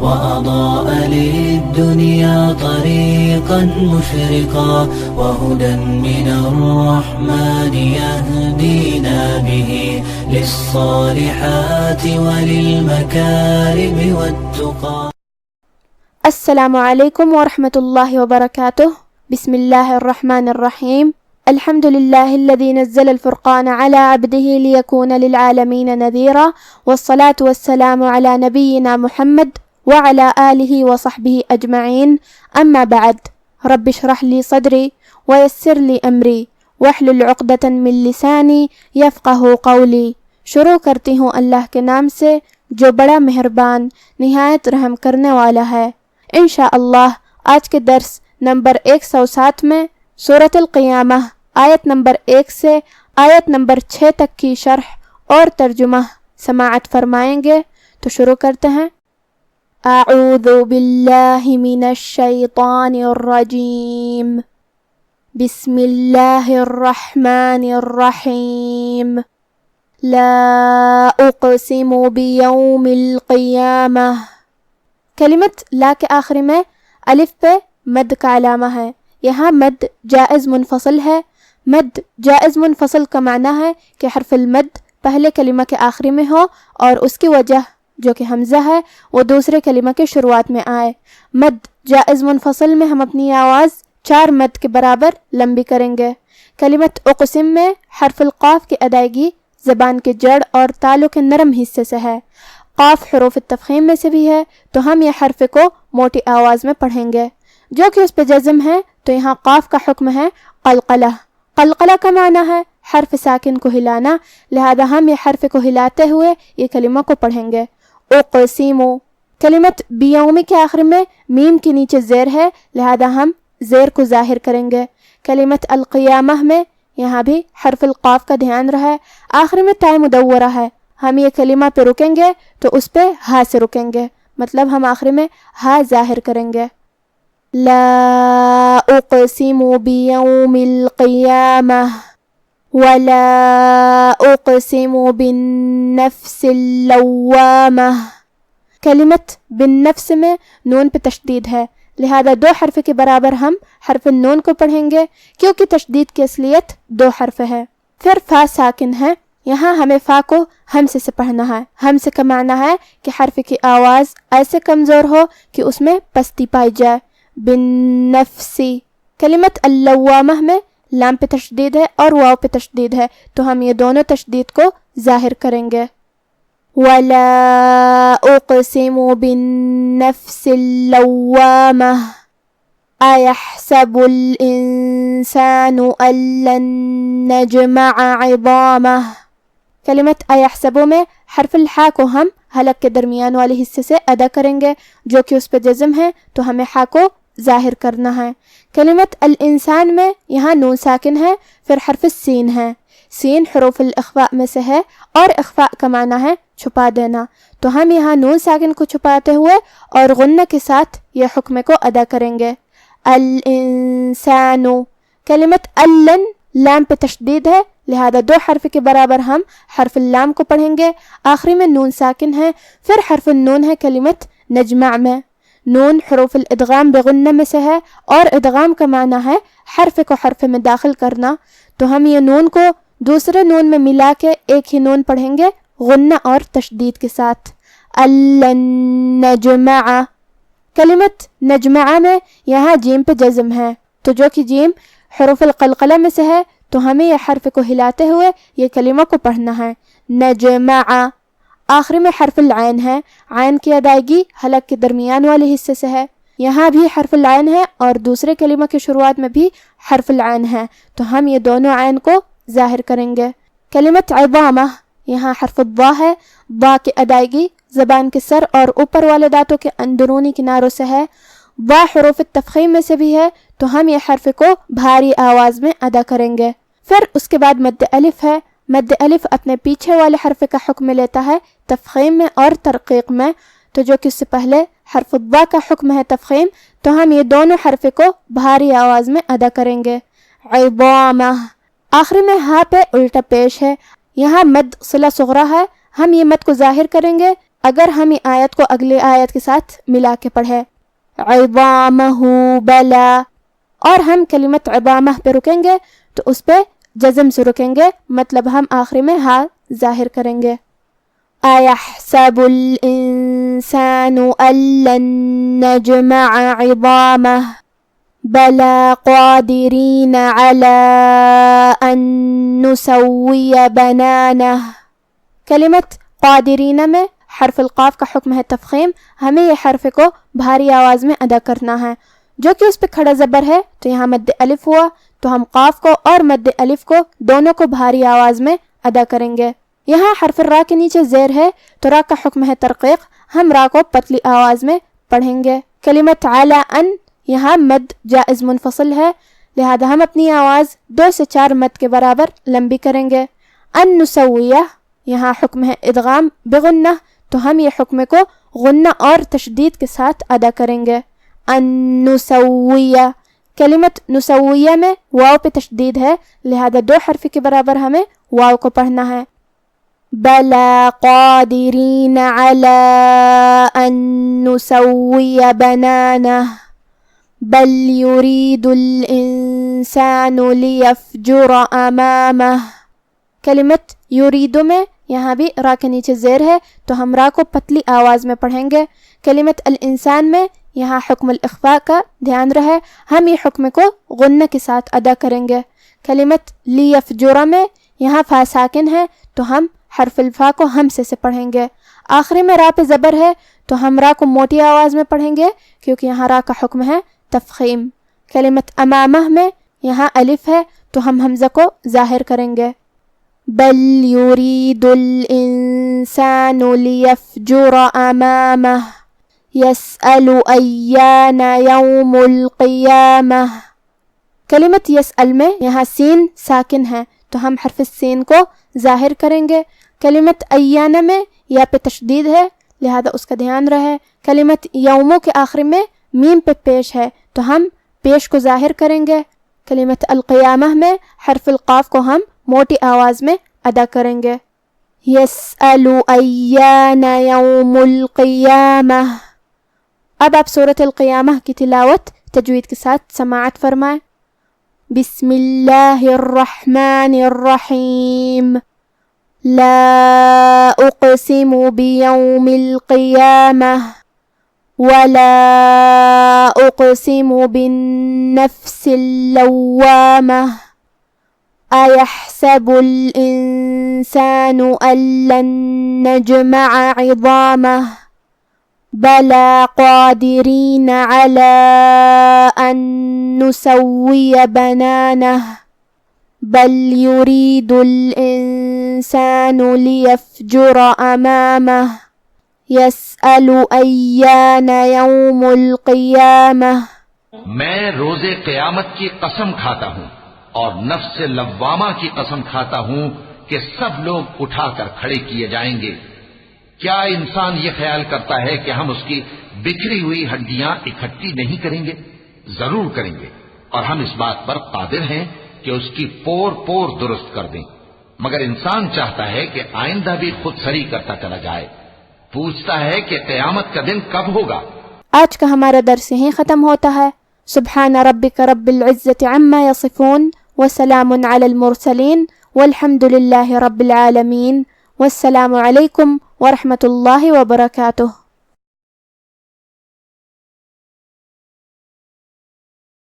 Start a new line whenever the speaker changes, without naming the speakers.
وأضاء للدنيا طريقا مشرقا وهدى من الرحمن يهدينا به للصالحات وللمكارم والتقى.
السلام علیکم ورحمۃ اللہ وبرکاتہ. بسم اللہ الرحمن الرحیم. الحمد للہ الذی نزل الفرقان على عبده ليكون للعالمین نذیرا والصلاة والسلام على نبینا محمد وعلى آلہ وصحبہ اجمعین. اما بعد. رب اشرح لی صدری ویسر لی امری واحلل عقدۃ من لسانی یفقہوا قولی. شروع کرتی ہوں اللہ کے نام سے جو بڑا مہربان نہایت رحم کرنے والا ہے. انشاءاللہ آج کے درس نمبر 107 میں سورة القیامہ آیت نمبر 1 سے آیت نمبر 6 تک کی شرح اور ترجمہ سماعت فرمائیں گے. تو شروع کرتے ہیں. اعوذ باللہ من الشیطان الرجیم. بسم اللہ الرحمن الرحیم. لا اقسم بیوم القیامہ. کلمت لا کے آخری میں الف پہ مد کا علامہ ہے. یہاں مد جائز منفصل ہے. مد جائز منفصل کا معنی ہے کہ حرف المد پہلے کلمہ کے آخری میں ہو اور اس کی وجہ جو کہ حمزہ ہے وہ دوسرے کلمہ کے شروعات میں آئے. مد جائز منفصل میں ہم اپنی آواز 4 مد کے برابر لمبی کریں گے. کلمت اقسم میں حرف القاف کی ادائیگی زبان کے جڑ اور تالو کے نرم حصے سے ہے. قاف حروف التفخیم میں سے بھی ہے تو ہم یہ حرف کو موٹی آواز میں پڑھیں گے. جو کہ اس پہ جزم ہے تو یہاں قاف کا حکم ہے قلقلہ. قلقلہ کا معنی ہے حرف ساکن کو ہلانا، لہذا ہم یہ حرف کو ہلاتے ہوئے یہ کلمہ کو پڑھیں گے. اقسم. کلمت بیومی کے آخر میں میم کے نیچے زیر ہے، لہذا ہم زیر کو ظاہر کریں گے. کلمت القیامہ میں یہاں بھی حرف القاف کا دھیان رہے. آخر میں تاء مدورہ ہے. ہم یہ کلمہ پہ رکیں گے تو اس پہ ہا سے رکیں گے، مطلب ہم آخر میں ہا ظاہر کریں گے. لا اقسم بیوم القیامہ ولا اقسم بالنفس اللوامہ. کلمت بالنفس میں نون پہ تشدید ہے، لہذا 2 حرف کے برابر ہم حرف نون کو پڑھیں گے کیونکہ تشدید کی اصلیت 2 حرف ہے. پھر فا ساکن ہے. یہاں ہمیں فا کو ہمزے سے پڑھنا ہے. ہمزے کا معنی ہے کہ حرف کی آواز ایسے کمزور ہو کہ اس میں پستی پائی جائے. بالنفسی. کلمت اللوامہ میں لام پہ تشدید ہے اور واو پہ تشدید ہے تو ہم یہ دونوں تشدید کو ظاہر کریں گے. ولا اقسم بالنفس اللوامہ. ایحسب الانسان ان لن نجمع عظامہ. کلمت ایحسبو میں حرف الحا کو ہم حلق کے درمیان والے حصے سے ادا کریں گے جو کہ اس پہ جزم ہے تو ہمیں حا کو ظاہر کرنا ہے. کلمت الانسان میں یہاں نون ساکن ہے، پھر حرف السین ہے. سین حروف الاخفاء میں سے ہے اور اخفاء کا معنی ہے چھپا دینا، تو ہم یہاں نون ساکن کو چھپاتے ہوئے اور غنہ کے ساتھ یہ حکم کو ادا کریں گے. الانسان. کلمت اللن لام پہ تشدید ہے، لہذا 2 حرف کے برابر ہم حرف اللام کو پڑھیں گے. آخری میں نون ساکن ہے، پھر حرف النون ہے کلمت نجمع میں. نون حروف الادغام بغنہ میں سے ہے اور ادغام کا معنی ہے حرف کو حرف میں داخل کرنا، تو ہم یہ نون کو دوسرے نون میں ملا کے ایک ہی نون پڑھیں گے غنہ اور تشدید کے ساتھ. الن نجمع. کلمت نجمع میں یہاں جیم پہ جزم ہے، تو جو کہ جیم حروف القلقلہ میں سے ہے تو ہمیں یہ حرف کو ہلاتے ہوئے یہ کلمہ کو پڑھنا ہے. نجمع. آخری میں حرف العین ہے. عین کی ادائیگی حلق کے درمیان والے حصے سے ہے. یہاں بھی حرف العین ہے اور دوسرے کلمہ کی شروعات میں بھی حرف العین ہے تو ہم یہ دونوں عین کو ظاہر کریں گے. کلمت عظامہ. یہاں حرف الضا ہے. ضا کی ادائیگی زبان کے سر اور اوپر والے دانتوں کے اندرونی کناروں سے ہے. ضا حروف التفخیم میں سے بھی ہے تو ہم یہ حرف کو بھاری آواز میں ادا کریں گے. پھر اس کے بعد مد الف ہے. مد الف اپنے پیچھے والے حرف کا حکم لیتا ہے تفخیم میں اور ترقیق میں، تو جو کہ اس سے پہلے حرف الضا کا حکم ہے تفخیم، تو ہم یہ دونوں حرف کو بھاری آواز میں ادا کریں گے. عظامہ. آخری میں ہاں پہ الٹا پیش ہے. یہاں مد صلہ صغرا ہے. ہم یہ مد کو ظاہر کریں گے اگر ہم یہ آیت کو اگلی آیت کے ساتھ ملا کے پڑھیں، عظامہ بلا، اور ہم کلمت عظامہ پہ رکیں گے تو اس پہ جزم سے رکیں گے، مطلب ہم آخری میں ہا ظاہر کریں گے۔ ایحسب الانسان ان لن نجمع عظامہ بلا قادرین علی ان نسوی بنانہ۔ کلمت قادرین میں حرف القاف کا حکم ہے تفخیم، ہمیں یہ حرف کو بھاری آواز میں ادا کرنا ہے، جو کہ اس پہ کھڑا زبر ہے تو یہاں مد الف ہوا، تو ہم قاف کو اور مد الف کو دونوں کو بھاری آواز میں ادا کریں گے۔ یہاں حرف را کے نیچے زیر ہے تو را کا حکم ہے ترقیق، ہم را کو پتلی آواز میں پڑھیں گے۔ کلمت علی ان، یہاں مد جائز منفصل ہے، لہذا ہم اپنی آواز 2 سے 4 مد کے برابر لمبی کریں گے۔ ان نسویہ، یہاں حکم ہے ادغام بغنہ، تو ہم یہ حکم کو غنہ اور تشدید کے ساتھ ادا کریں گے۔ ان نسویہ، کلمت نسویہ میں واو پہ تشدید ہے، لہذا 2 حرف کے برابر ہمیں واو کو پڑھنا ہے۔ بلا قادرین علی ان نسوی بنانہ بل یرید الانسان لیفجر امامہ۔ کلمت یریدو میں یہاں بھی را کے نیچے زیر ہے تو ہم را کو پتلی آواز میں پڑھیں گے۔ کلمت الانسان میں یہاں حکم الاخفاء کا دھیان رہے، ہم یہ حکم کو غنہ کے ساتھ ادا کریں گے۔ کلمت لیفجر میں یہاں فا ساکن ہے تو ہم حرف الفا کو ہمزے سے پڑھیں گے۔ آخری میں را پہ زبر ہے تو ہم را کو موٹی آواز میں پڑھیں گے کیونکہ یہاں را کا حکم ہے تفخیم۔ کلمت امامہ میں یہاں الف ہے تو ہم حمزہ کو ظاہر کریں گے۔ بل یرید الانسان لیفجر امامہ یسأل ایان یوم القیامہ۔ کلمت یسأل میں یہاں سین ساکن ہے تو ہم حرف سین کو ظاہر کریں گے۔ کلمت ایان میں یا پہ تشدید ہے لہذا اس کا دھیان رہے۔ کلمت یومو کے آخر میں میم پہ پیش ہے تو ہم پیش کو ظاہر کریں گے۔ کلمت القیامہ میں حرف القاف کو ہم موٹی آواز میں ادا کریں گے۔ یسأل ایان یوم القیامہ۔ اب آپ سورة القیامہ کی تلاوت تجوید کے ساتھ سماعت فرمائیں۔ بسم اللہ الرحمن الرحیم۔ لا اقسم بیوم القیامہ ولا اقسم بالنفس اللوامہ۔ ایحسب الانسان ان لن نجمع عظامہ بلا قادرین علی ان نسوی بنانہ بل یرید الانسان لیفجر امامہ یسأل ایان یوم القیامہ۔
میں روز قیامت کی قسم کھاتا ہوں اور نفس لوامہ کی قسم کھاتا ہوں کہ سب لوگ اٹھا کر کھڑے کیے جائیں گے۔ کیا انسان یہ خیال کرتا ہے کہ ہم اس کی بکھری ہوئی ہڈیاں اکٹھی نہیں کریں گے؟ ضرور کریں گے، اور ہم اس بات پر قادر ہیں کہ اس کی پور پور درست کر دیں، مگر انسان چاہتا ہے کہ آئندہ بھی خود سری کرتا چلا جائے، پوچھتا ہے کہ قیامت کا دن کب ہوگا۔
آج کا ہمارا درس یہیں ختم ہوتا ہے۔ سبحان ربک رب العزت عما یصفون وسلام علی المرسلین والحمد للہ رب العالمین، والسلام علیکم ورحمۃ اللہ وبرکاتہ۔